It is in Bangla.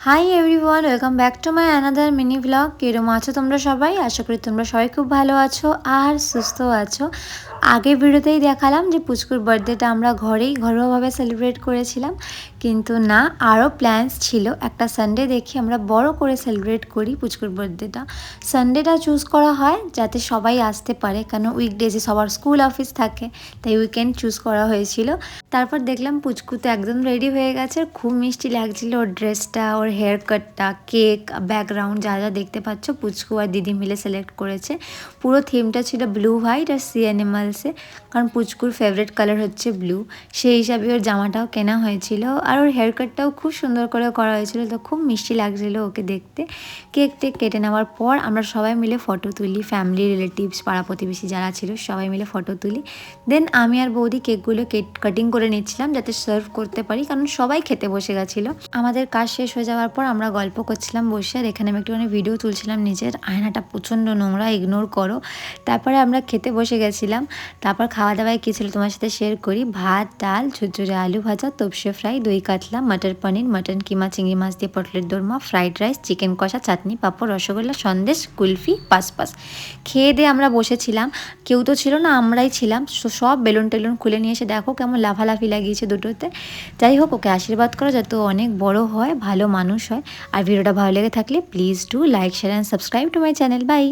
Hi everyone, welcome back to my another mini blog. কিরম আছো তোমরা সবাই? আশা করি তোমরা সবাই খুব ভালো আছো আর সুস্থ আছো। আগের ভিডিওতেই দেখালাম যে পুচকুর বার্থডেটা আমরা ঘরোয়াভাবে সেলিব্রেট করেছিলাম, কিন্তু না, আরও প্ল্যান্স ছিল। একটা সানডে দেখি আমরা বড় করে সেলিব্রেট করি পুচকুর বার্থডেটা। সানডেটা চুজ করা হয় যাতে সবাই আসতে পারে, কারণ উইকডেজে সবার স্কুল অফিস থাকে, তাই উইকেন্ড চুজ করা হয়েছিল। তারপর দেখলাম পুচকু তো একদম রেডি হয়ে গেছে, খুব মিষ্টি লাগছিল ওর ড্রেসটা, ওর হেয়ার কাটটা, কেক, ব্যাকগ্রাউন্ড যা যা দেখতে পাচ্ছ পুচকু আর দিদি মিলে সিলেক্ট করেছে। পুরো থিমটা ছিল ব্লু হোয়াইট আর সি অ্যানিমালসে, কারণ পুচকুর ফেভারিট কালার হচ্ছে ব্লু। সেই হিসাবে ওর জামাটাও কেনা হয়েছিল আর ওর হেয়ার কাটটাও খুব সুন্দর করে করা হয়েছিল, তো খুব মিষ্টি লাগছিল ওকে দেখতে। কেক টেক কেটে নেওয়ার পর আমরা সবাই মিলে ফটো তুলি, ফ্যামিলি, রিলেটিভস, পাড়া প্রতিবেশী যারা ছিল সবাই মিলে ফটো তুলি। দেন আমি আর বৌদি কেকগুলো কাটিং করে নিচ্ছিলাম যাতে সার্ভ করতে পারি, কারণ সবাই খেতে বসে গেছিলো। আমাদের কাজ শেষ হয়ে যাওয়ার পর আমরা গল্প করছিলাম বসে, আর এখানে আমি একটুখানি ভিডিও তুলছিলাম নিজের। আয়নাটা প্রচণ্ড নোংরা, ইগনোর করো। তারপরে আমরা খেতে বসে গেছিলাম। তারপর খাওয়া দাওয়ায় কী ছিল তোমার সাথে শেয়ার করি। ভাত, ডাল, ঝুরঝুরে আলু ভাজা, তোপসে ফ্রাই, দই কাতলা, মটর পনির, মটন কিমা, চিংড়ি মাছ দিয়ে পটলের দোরমা, ফ্রাইড রাইস, চিকেন কষা, চাটনি, পাঁপড়, রসগোল্লা, সন্দেশ, কুলফি, পাসপাস। খেয়ে দিয়ে আমরা বসেছিলাম। কেউ তো ছিল না, আমরাই ছিলাম। সব বেলুন টেলুন খুলে নিয়ে এসে দেখো কেমন লাফালাফি লাগিয়েছে দুটোতে। যাই হোক, ওকে আশীর্বাদ করো যাতে ও অনেক বড় হয়, ভালো মানুষ হয়। আর ভিডিওটা ভালো লেগে থাকলে please do like, share and subscribe to my channel. By.